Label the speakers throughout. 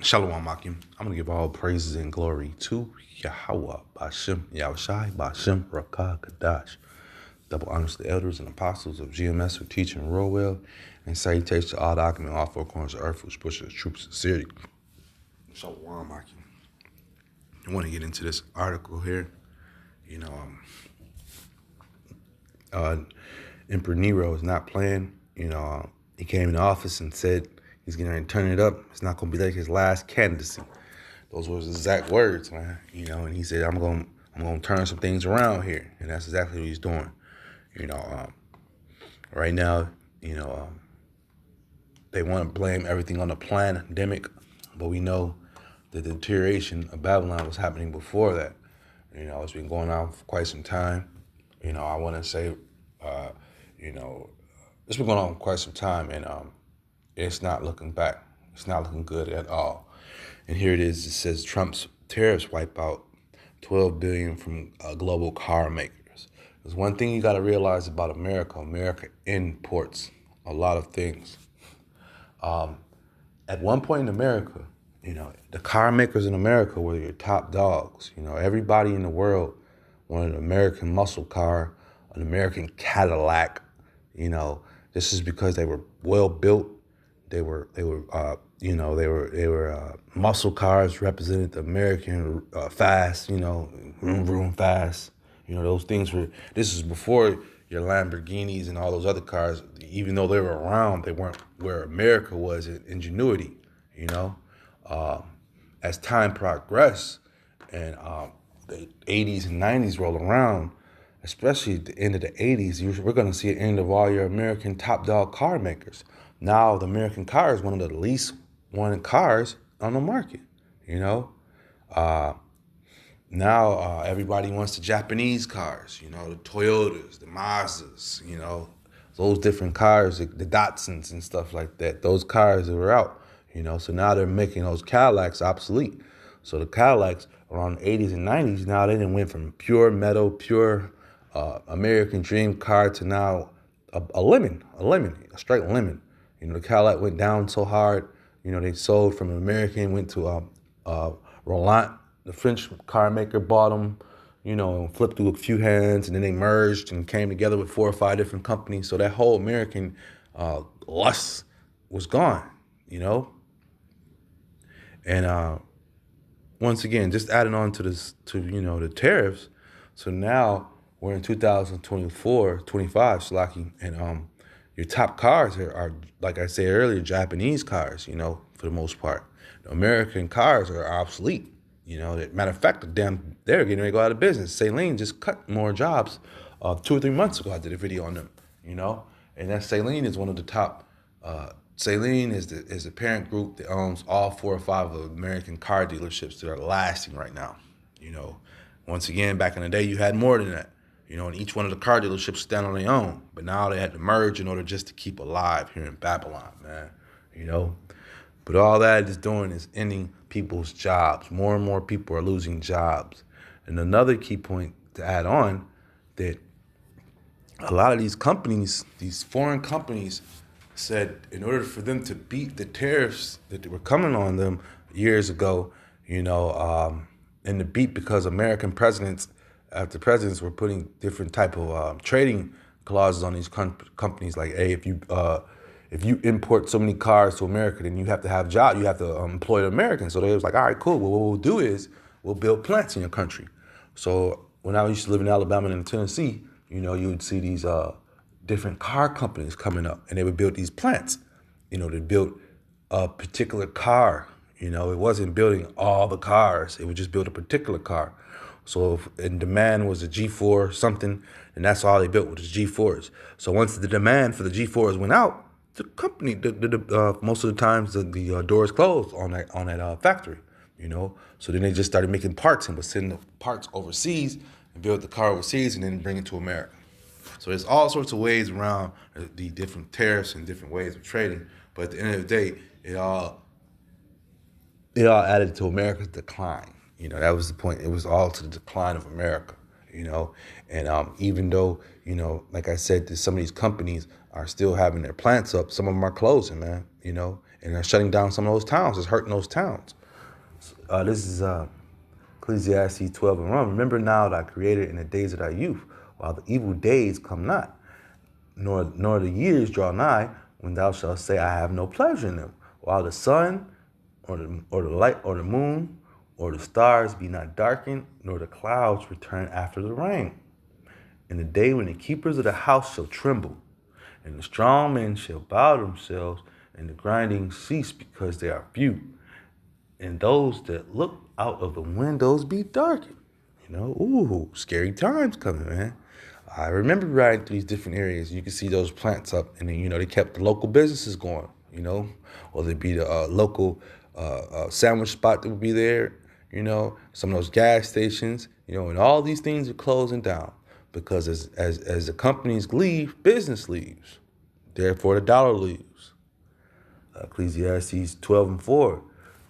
Speaker 1: Shalom Akim. I'm going to give all praises and glory to Yahweh, Bashem, Yahushai, Bashem, Rakah, Kadash. Double honors to the elders and apostles of GMS who teach and roll well, and salutations to all the Akim in all four corners of earth which push the troops of sincerity. Shalom Akim. I want to get into this article here. You know, Emperor Nero is not playing. He came into office and said he's going to turn it up. It's not going to be like his last candidacy. Those were his exact words, man. And he said, I'm going to turn some things around here. And that's exactly what he's doing. Right now, they want to blame everything on the pandemic, but we know the deterioration of Babylon was happening before that. It's been going on for quite some time. I want to say, it's been going on for quite some time, and it's not looking back. It's not looking good at all. And here it is. It says Trump's tariffs wipe out $12 billion from global car makers. There's one thing you got to realize about America. America imports a lot of things. At one point in America, the car makers in America were your top dogs. Everybody in the world wanted an American muscle car, an American Cadillac. This is because they were well built. They were muscle cars, represented the American fast, vroom fast. Those things were, this is before your Lamborghinis and all those other cars. Even though they were around, they weren't where America was in ingenuity, As time progressed and the 80s and 90s roll around, especially at the end of the 80s, we're going to see an end of all your American top dog car makers. Now the American car is one of the least wanted cars on the market, Now everybody wants the Japanese cars, the Toyotas, the Mazdas, those different cars, the Datsuns and stuff like that. Those cars that were out, So now they're making those Cadillacs obsolete. So the Cadillacs around the 80s and 90s, now they didn't went from pure metal, pure American dream car to now a lemon, a straight lemon. The Cadillac went down so hard, they sold from an American, went to Roland, the French car maker, bought them, and flipped through a few hands, and then they merged and came together with 4 or 5 different companies. So that whole American lust was gone, And once again, just adding on to this, the tariffs. So now we're in 2024, 25, Slaki, and your top cars are, like I said earlier, Japanese cars, for the most part. The American cars are obsolete. Matter of fact, they're getting ready to go out of business. Saline just cut more jobs 2 or 3 months ago. I did a video on them, and that Saline is one of the top. Saline is the parent group that owns all 4 or 5 of the American car dealerships that are lasting right now. Once again, back in the day, you had more than that. And each one of the car dealerships stand on their own. But now they had to merge in order just to keep alive here in Babylon, man. But all that is doing is ending people's jobs. More and more people are losing jobs. And another key point to add on, that a lot of these companies, these foreign companies, said in order for them to beat the tariffs that were coming on them years ago, and to beat because American presidents, after presidents were putting different type of trading clauses on these companies, like, hey, if you import so many cars to America, then you have to have jobs, you have to employ the Americans. So they was like, all right, cool. Well, what we'll do is we'll build plants in your country. So when I used to live in Alabama and Tennessee, you would see these different car companies coming up, and they would build these plants. They built a particular car. It wasn't building all the cars. It would just build a particular car. So if in demand was a G4 something, and that's all they built was G4s. So once the demand for the G4s went out, the company, most of the times the doors closed on that factory. So then they just started making parts and would send the parts overseas and build the car overseas and then bring it to America. So there's all sorts of ways around the different tariffs and different ways of trading. But at the end of the day, it all added to America's decline. That was the point. It was all to the decline of America, And even though, like I said, some of these companies are still having their plants up, some of them are closing, man, and they're shutting down some of those towns. It's hurting those towns. This is Ecclesiastes 12 and 1. Remember now that I created in the days of thy youth, while the evil days come not, nor the years draw nigh, when thou shalt say, I have no pleasure in them, while the sun or the light or the moon or the stars be not darkened, nor the clouds return after the rain. In the day when the keepers of the house shall tremble, and the strong men shall bow themselves, and the grinding cease because they are few, and those that look out of the windows be darkened. Ooh, scary times coming, man. I remember riding through these different areas. You can see those plants up, and then, they kept the local businesses going, or there'd be the local sandwich spot that would be there, some of those gas stations, and all these things are closing down because as the companies leave, business leaves. Therefore, the dollar leaves. Ecclesiastes 12 and 4.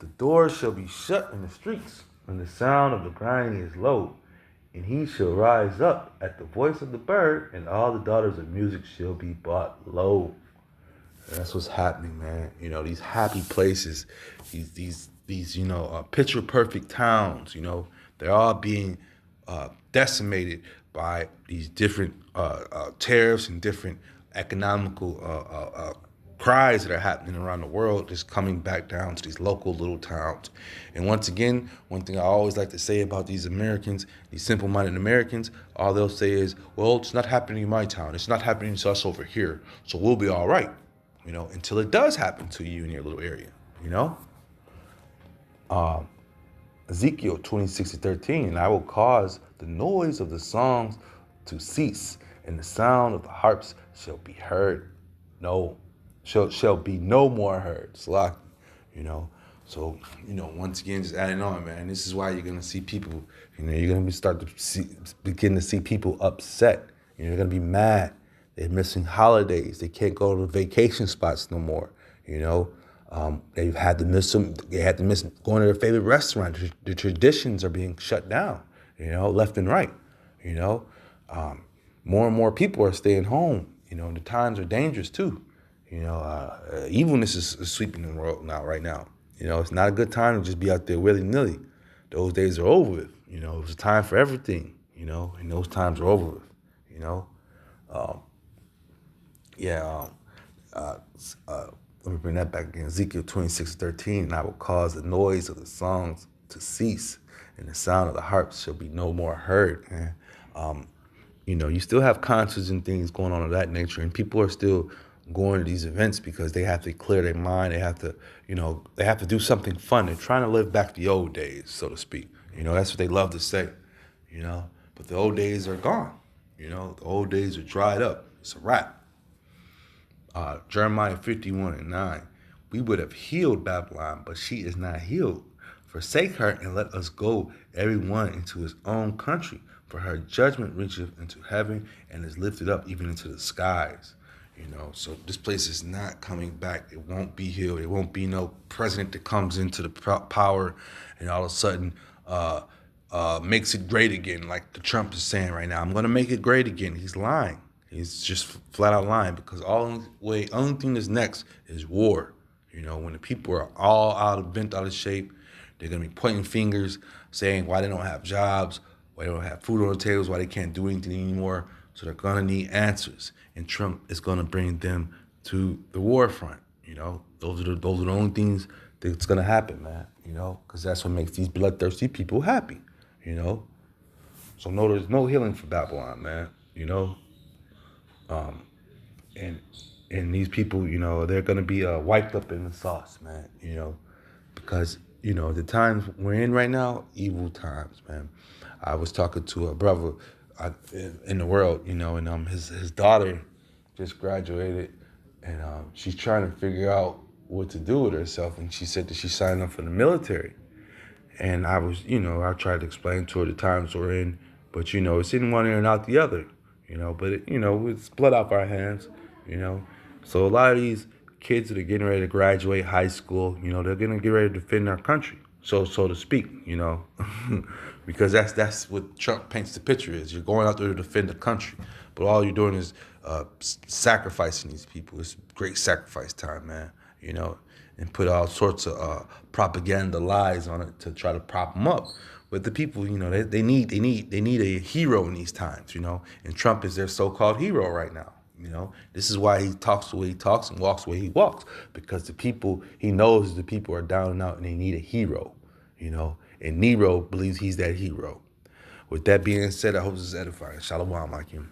Speaker 1: The doors shall be shut in the streets when the sound of the grinding is low, and he shall rise up at the voice of the bird, and all the daughters of music shall be brought low. That's what's happening, man. These happy places, these picture perfect towns, they're all being decimated by these different tariffs and different economical cries that are happening around the world, just coming back down to these local little towns. And once again, one thing I always like to say about these Americans, these simple-minded Americans, all they'll say is, well, it's not happening in my town. It's not happening to us over here. So we'll be all right, until it does happen to you in your little area, Ezekiel 26:13, and I will cause the noise of the songs to cease, and the sound of the harps shall be heard. No, shall be no more heard. Slack, So, once again, just adding on, man. This is why you're gonna see people. You're gonna begin to see people upset. They're gonna be mad. They're missing holidays. They can't go to vacation spots no more. They've had to miss them. They had to miss going to their favorite restaurant. The traditions are being shut down. Left and right. More and more people are staying home. The times are dangerous too. Evilness is sweeping the world right now. It's not a good time to just be out there willy-nilly. Those days are over with. It was a time for everything. And those times are over with. Let me bring that back again. Ezekiel 26:13, and I will cause the noise of the songs to cease, and the sound of the harps shall be no more heard. Man. You still have concerts and things going on of that nature, and people are still going to these events because they have to clear their mind. They have to, they have to do something fun. They're trying to live back the old days, so to speak. That's what they love to say, But the old days are gone. The old days are dried up. It's a wrap. Jeremiah 51:9. We would have healed Babylon, but she is not healed. Forsake her and let us go, every one into his own country. For her judgment reacheth into heaven and is lifted up even into the skies. So this place is not coming back. It won't be healed. It won't be no president that comes into the power and all of a sudden makes it great again, like the Trump is saying right now. I'm going to make it great again. He's lying. He's just flat out lying because only thing that's next is war. When the people are all bent out of shape, they're going to be pointing fingers, saying why they don't have jobs, why they don't have food on the tables, why they can't do anything anymore. So they're going to need answers. And Trump is going to bring them to the war front. Those are the only things that's going to happen, man. Because that's what makes these bloodthirsty people happy. So no, there's no healing for Babylon, man. And these people, they're going to be wiped up in the sauce, man, because, the times we're in right now, evil times, man. I was talking to a brother in the world, and his daughter just graduated, and she's trying to figure out what to do with herself, and she said that she signed up for the military. And I was, I tried to explain to her the times we're in, but, it's in one ear and out the other. But it's blood off our hands, So a lot of these kids that are getting ready to graduate high school, they're gonna get ready to defend our country, so to speak, because that's what Trump paints the picture is. You're going out there to defend the country, but all you're doing is sacrificing these people. It's great sacrifice time, man. and put all sorts of propaganda lies on it to try to prop him up. But the people, they need a hero in these times, and Trump is their so-called hero right now. This is why he talks the way he talks and walks the way he walks, because the people, he knows the people are down and out and they need a hero, and Nero believes he's that hero. With that being said, I hope this is edifying. Shalom, Akim.